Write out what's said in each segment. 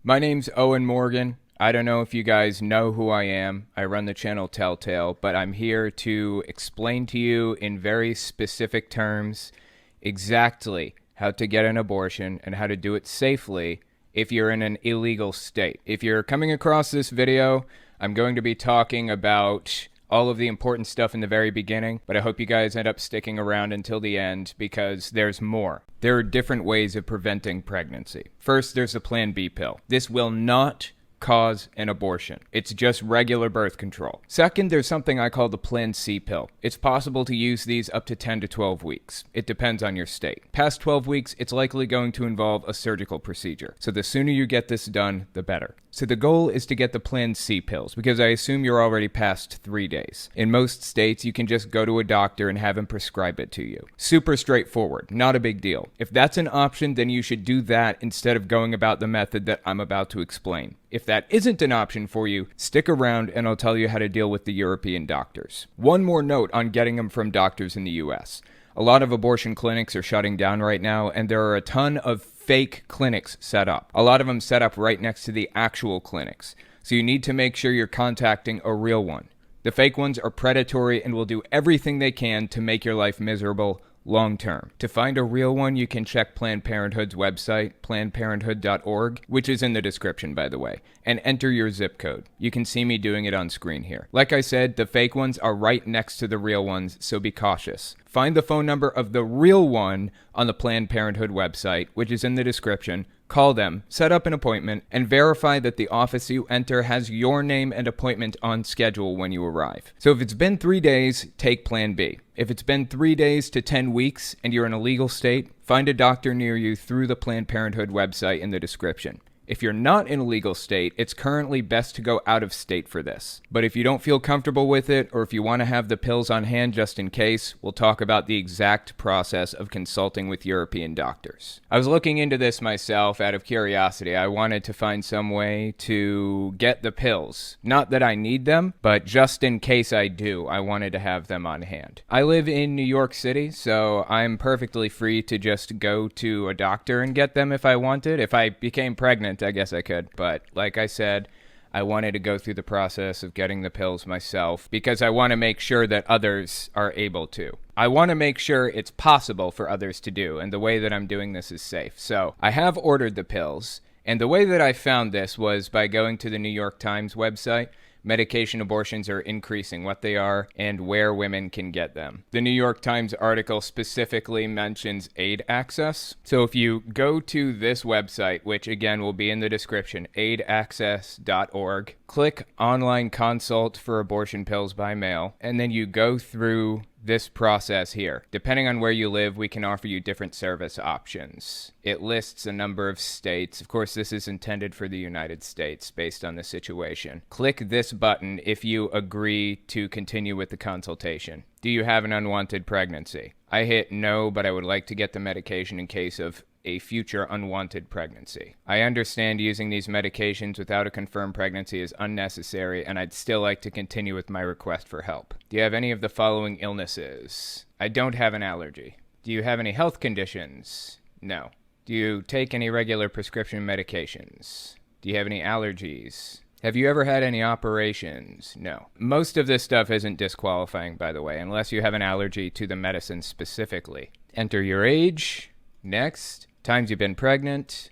My name's Owen Morgan. I don't know if you guys know who I am. I run the channel Telltale, but I'm here to explain to you in very specific terms exactly how to get an abortion and how to do it safely if you're in an illegal state. If you're coming across this video, I'm going to be talking about all of the important stuff in the very beginning, but I hope you guys end up sticking around until the end because there's more. There are different ways of preventing pregnancy. First, there's the Plan B pill. This will not cause an abortion. It's just regular birth control. Second, there's something I call the Plan C pill. It's possible to use these up to 10 to 12 weeks. It depends on your state. Past 12 weeks, it's likely going to involve a surgical procedure. So the sooner you get this done, the better. So the goal is to get the Plan C pills because I assume you're already past 3 days. In most states, you can just go to a doctor and have him prescribe it to you. Super straightforward, not a big deal. If that's an option, then you should do that instead of going about the method that I'm about to explain. If that isn't an option for you, stick around and I'll tell you how to deal with the European doctors. One more note on getting them from doctors in the US. A lot of abortion clinics are shutting down right now, and there are a ton of fake clinics set up. A lot of them set up right next to the actual clinics. So you need to make sure you're contacting a real one. The fake ones are predatory and will do everything they can to make your life miserable long term. To find a real one, you can check Planned Parenthood's website, plannedparenthood.org, which is in the description, by the way, and enter your zip code. You can see me doing it on screen here. Like I said, the fake ones are right next to the real ones, so be cautious. Find the phone number of the real one on the Planned Parenthood website, which is in the description. Call them, set up an appointment, and verify that the office you enter has your name and appointment on schedule when you arrive. So if it's been 3 days, take Plan B. If it's been 3 days to 10 weeks and you're in a legal state, find a doctor near you through the Planned Parenthood website in the description. If you're not in a legal state, it's currently best to go out of state for this. But if you don't feel comfortable with it, or if you want to have the pills on hand just in case, we'll talk about the exact process of consulting with European doctors. I was looking into this myself out of curiosity. I wanted to find some way to get the pills. Not that I need them, but just in case I do, I wanted to have them on hand. I live in New York City, so I'm perfectly free to just go to a doctor and get them if I wanted. If I became pregnant, I guess I could, but like I said, I wanted to go through the process of getting the pills myself because I want to make sure that others are able to. I want to make sure it's possible for others to do, and the way that I'm doing this is safe. So I have ordered the pills, and the way that I found this was by going to the New York Times website. Medication abortions are increasing, what they are, and where women can get them. The New York Times article specifically mentions aid access. So if you go to this website, which again will be in the description, aidaccess.org, click online consult for abortion pills by mail, and then you go through this process here. Depending on where you live, we can offer you different service options. It lists a number of states. Of course, this is intended for the United States based on the situation. Click this button if you agree to continue with the consultation. Do you have an unwanted pregnancy? I hit no, but I would like to get the medication in case of a future unwanted pregnancy. I understand using these medications without a confirmed pregnancy is unnecessary, and I'd still like to continue with my request for help. Do you have any of the following illnesses? I don't have an allergy. Do you have any health conditions? No. Do you take any regular prescription medications? Do you have any allergies? Have you ever had any operations? No. Most of this stuff isn't disqualifying, by the way, unless you have an allergy to the medicine specifically. Enter your age. Next. Times you've been pregnant,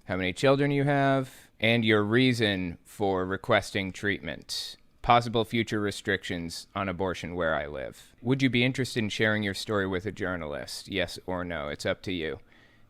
how many children you have, and your reason for requesting treatment. Possible future restrictions on abortion where I live. Would you be interested in sharing your story with a journalist? Yes or no, it's up to you.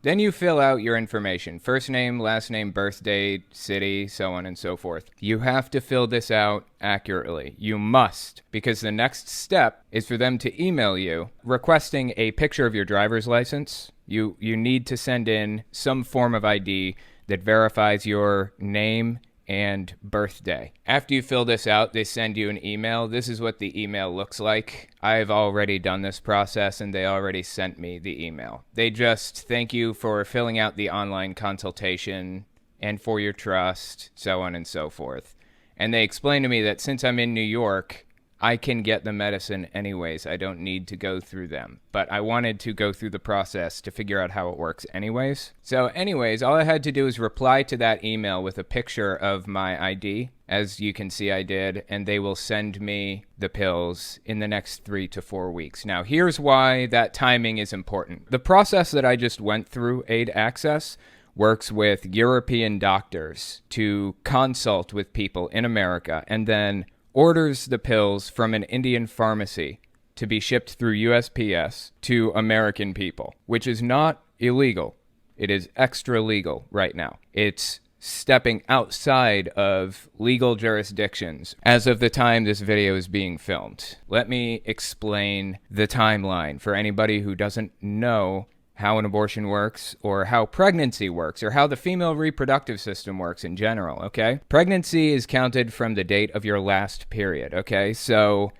Then you fill out your information, first name, last name, birth date, city, so on and so forth. You have to fill this out accurately. You must, because the next step is for them to email you requesting a picture of your driver's license. You need to send in some form of ID that verifies your name and birthday. After you fill this out, they send you an email. This is what the email looks like. I've already done this process and they already sent me the email. They just thank you for filling out the online consultation and for your trust, so on and so forth. And they explain to me that since I'm in New York, I can get the medicine anyways. I don't need to go through them. But I wanted to go through the process to figure out how it works anyways. So anyways, all I had to do is reply to that email with a picture of my ID. As you can see, I did, and they will send me the pills in the next 3 to 4 weeks. Now, here's why that timing is important. The process that I just went through, Aid Access, works with European doctors to consult with people in America and then orders the pills from an Indian pharmacy to be shipped through USPS to American people, which is not illegal. It is extra legal right now. It's stepping outside of legal jurisdictions as of the time this video is being filmed. Let me explain the timeline for anybody who doesn't know how an abortion works, or how pregnancy works, or how the female reproductive system works in general, okay? Pregnancy is counted from the date of your last period, okay? So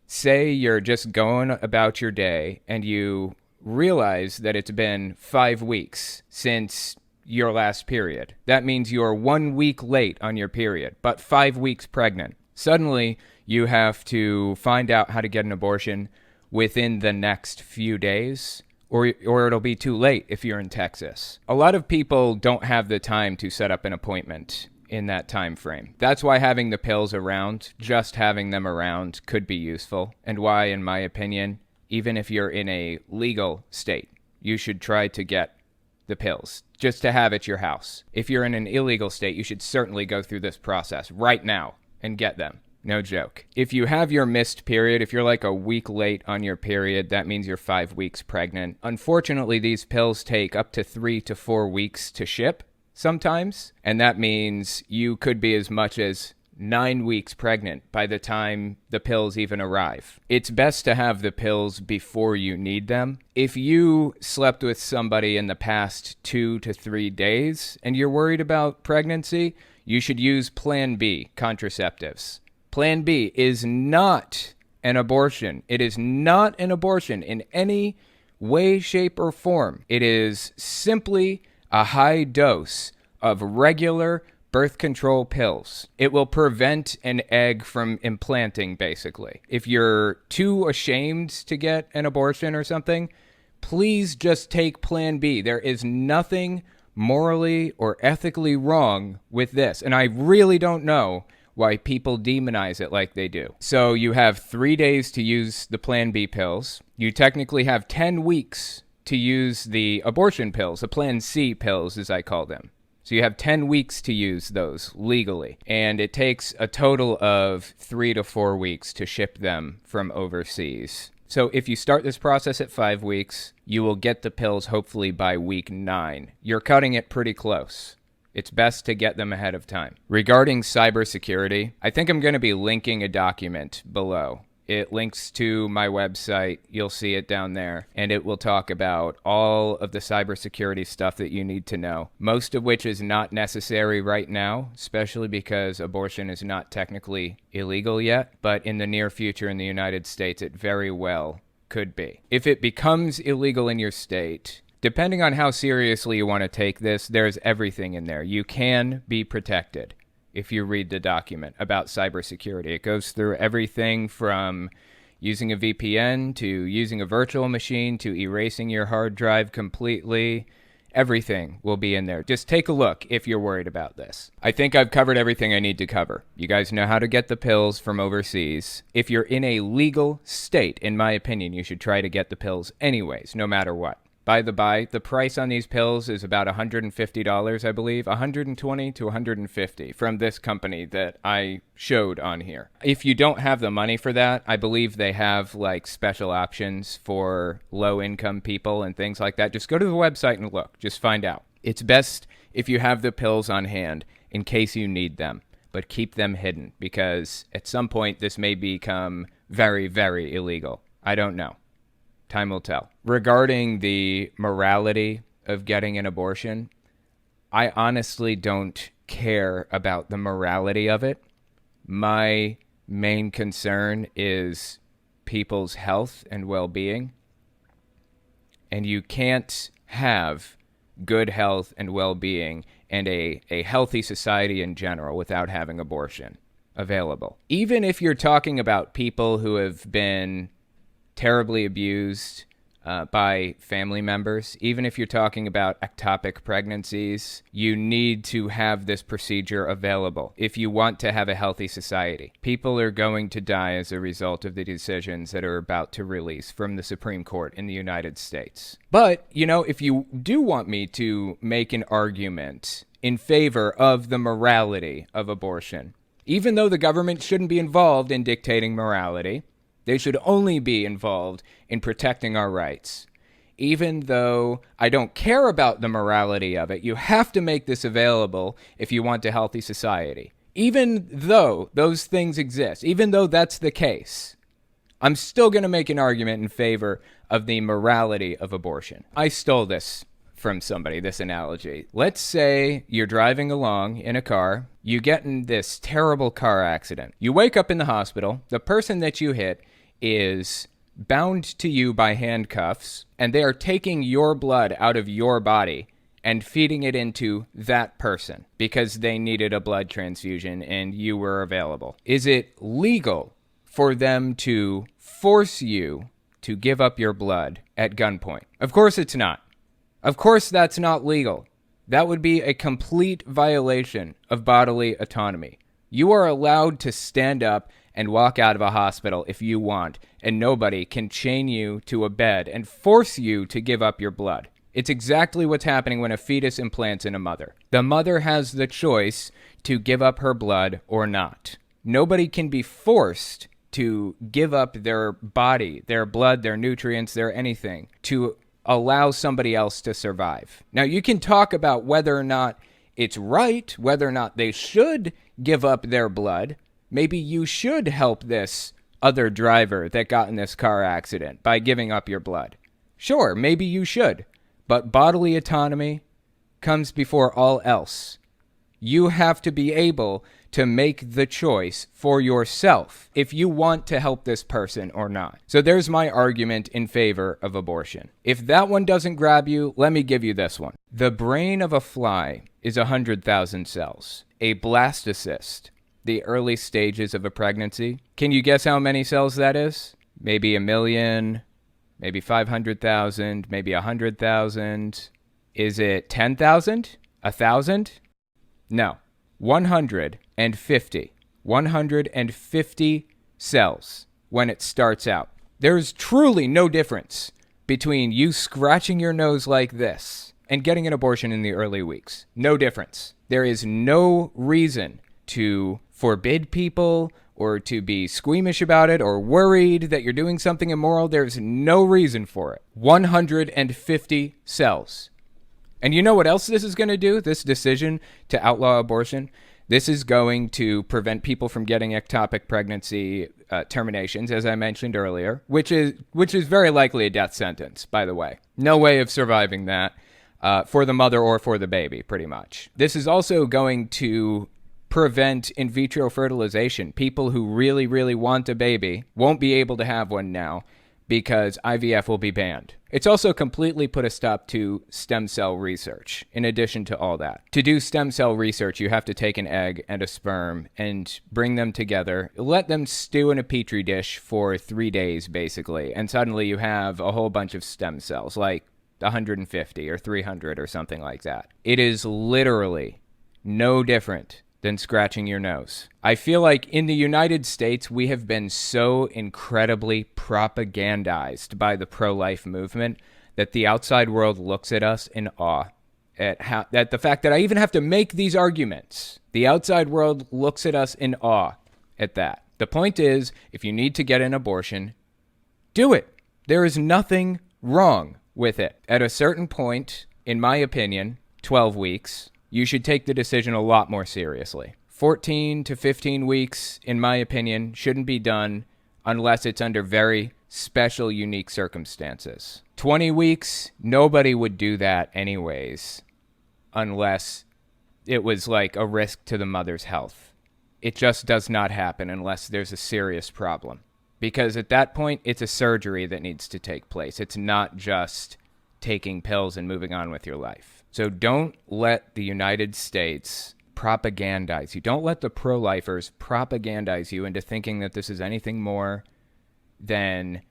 say you're just going about your day and you realize that it's been 5 weeks since your last period. That means you're 1 week late on your period, but 5 weeks pregnant. Suddenly, you have to find out how to get an abortion within the next few days, or it'll be too late if you're in Texas. A lot of people don't have the time to set up an appointment in that time frame. That's why having the pills around, just having them around, could be useful, and why, in my opinion, even if you're in a legal state, you should try to get the pills, just to have at your house. If you're in an illegal state, you should certainly go through this process right now and get them. No joke. If you have your missed period, if you're like a week late on your period, that means you're 5 weeks pregnant. Unfortunately, these pills take up to 3 to 4 weeks to ship sometimes, and that means you could be as much as 9 weeks pregnant by the time the pills even arrive. It's best to have the pills before you need them. If you slept with somebody in the past 2 to 3 days and you're worried about pregnancy, you should use Plan B contraceptives. Plan B is not an abortion. It is not an abortion in any way, shape, or form. It is simply a high dose of regular birth control pills. It will prevent an egg from implanting, basically. If you're too ashamed to get an abortion or something, please just take Plan B. There is nothing morally or ethically wrong with this. And I really don't know why people demonize it like they do. So you have 3 days to use the Plan B pills. You technically have 10 weeks to use the abortion pills, the Plan C pills, as I call them. So you have 10 weeks to use those legally. And it takes a total of 3 to 4 weeks to ship them from overseas. So if you start this process at 5 weeks, you will get the pills hopefully by week 9. You're cutting it pretty close. It's best to get them ahead of time. Regarding cybersecurity, I think I'm going to be linking a document below. It links to my website. You'll see it down there. And it will talk about all of the cybersecurity stuff that you need to know, most of which is not necessary right now, especially because abortion is not technically illegal yet. But in the near future in the United States, it very well could be. If it becomes illegal in your state, depending on how seriously you want to take this, there's everything in there. You can be protected if you read the document about cybersecurity. It goes through everything from using a VPN to using a virtual machine to erasing your hard drive completely. Everything will be in there. Just take a look if you're worried about this. I think I've covered everything I need to cover. You guys know how to get the pills from overseas. If you're in a legal state, in my opinion, you should try to get the pills anyways, no matter what. By the by, the price on these pills is about $150, I believe, $120 to $150 from this company that I showed on here. If you don't have the money for that, I believe they have like special options for low-income people and things like that. Just go to the website and look. Just find out. It's best if you have the pills on hand in case you need them, but keep them hidden because at some point this may become very, very illegal. I don't know. Time will tell. Regarding the morality of getting an abortion, I honestly don't care about the morality of it. My main concern is people's health and well-being. And you can't have good health and well-being and a healthy society in general without having abortion. available. Even if you're talking about people who have been terribly abused by family members, even if you're talking about ectopic pregnancies, you need to have this procedure available if you want to have a healthy society. People are going to die as a result of the decisions that are about to release from the Supreme Court in the United States. But, if you do want me to make an argument in favor of the morality of abortion, even though the government shouldn't be involved in dictating morality, they should only be involved in protecting our rights. Even though I don't care about the morality of it, you have to make this available if you want a healthy society. Even though those things exist, even though that's the case, I'm still going to make an argument in favor of the morality of abortion. I stole this from somebody, this analogy. Let's say you're driving along in a car, you get in this terrible car accident. You wake up in the hospital, the person that you hit is bound to you by handcuffs, and they are taking your blood out of your body and feeding it into that person because they needed a blood transfusion and you were available. Is it legal for them to force you to give up your blood at gunpoint? Of course it's not. Of course that's not legal. That would be a complete violation of bodily autonomy. You are allowed to stand up and walk out of a hospital if you want, and nobody can chain you to a bed and force you to give up your blood. It's exactly what's happening when a fetus implants in a mother. The mother has the choice to give up her blood or not. Nobody can be forced to give up their body, their blood, their nutrients, their anything, to allow somebody else to survive. Now, you can talk about whether or not it's right, whether or not they should give up their blood. Maybe you should help this other driver that got in this car accident by giving up your blood. Sure, maybe you should, but bodily autonomy comes before all else. You have to be able to make the choice for yourself if you want to help this person or not. So there's my argument in favor of abortion. If that one doesn't grab you, let me give you this one. The brain of a fly is 100,000 cells. A blastocyst, the early stages of a pregnancy. Can you guess how many cells that is? Maybe 1 million, maybe 500,000, maybe 100,000. Is it 10,000? 1,000? No. 150. 150 cells when it starts out. There's truly no difference between you scratching your nose like this and getting an abortion in the early weeks. No difference. There is no reason to forbid people or to be squeamish about it or worried that you're doing something immoral. There's no reason for it. 150 cells. And you know what else this is going to do? This decision to outlaw abortion? This is going to prevent people from getting ectopic pregnancy terminations, as I mentioned earlier, which is very likely a death sentence, by the way. No way of surviving that for the mother or for the baby, pretty much. This is also going to prevent in vitro fertilization. People who really, really want a baby won't be able to have one now because IVF will be banned. It's also completely put a stop to stem cell research, in addition to all that. To do stem cell research, you have to take an egg and a sperm and bring them together, let them stew in a petri dish for 3 days, basically, and suddenly you have a whole bunch of stem cells, like 150 or 300 or something like that. It is literally no different than scratching your nose. I feel like in the United States, we have been so incredibly propagandized by the pro-life movement that the outside world looks at us in awe at the fact that I even have to make these arguments. The outside world looks at us in awe at that. The point is, if you need to get an abortion, do it. There is nothing wrong with it. At a certain point, in my opinion, 12 weeks, you should take the decision a lot more seriously. 14 to 15 weeks, in my opinion, shouldn't be done unless it's under very special, unique circumstances. 20 weeks, nobody would do that anyways, unless it was like a risk to the mother's health. It just does not happen unless there's a serious problem. Because at that point, it's a surgery that needs to take place. It's not just taking pills and moving on with your life. So don't let the United States propagandize you. Don't let the pro-lifers propagandize you into thinking that this is anything more than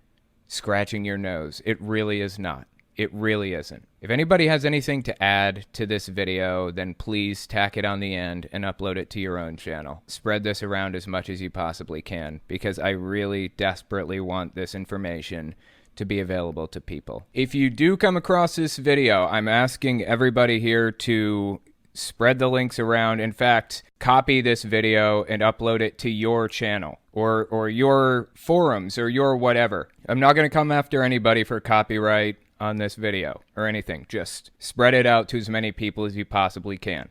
scratching your nose. It really is not. It really isn't. If anybody has anything to add to this video, then please tack it on the end and upload it to your own channel. Spread this around as much as you possibly can, because I really desperately want this information to be available to people. If you do come across this video, I'm asking everybody here to spread the links around. In fact, copy this video and upload it to your channel or your forums or your whatever. I'm not going to come after anybody for copyright on this video or anything. Just spread it out to as many people as you possibly can.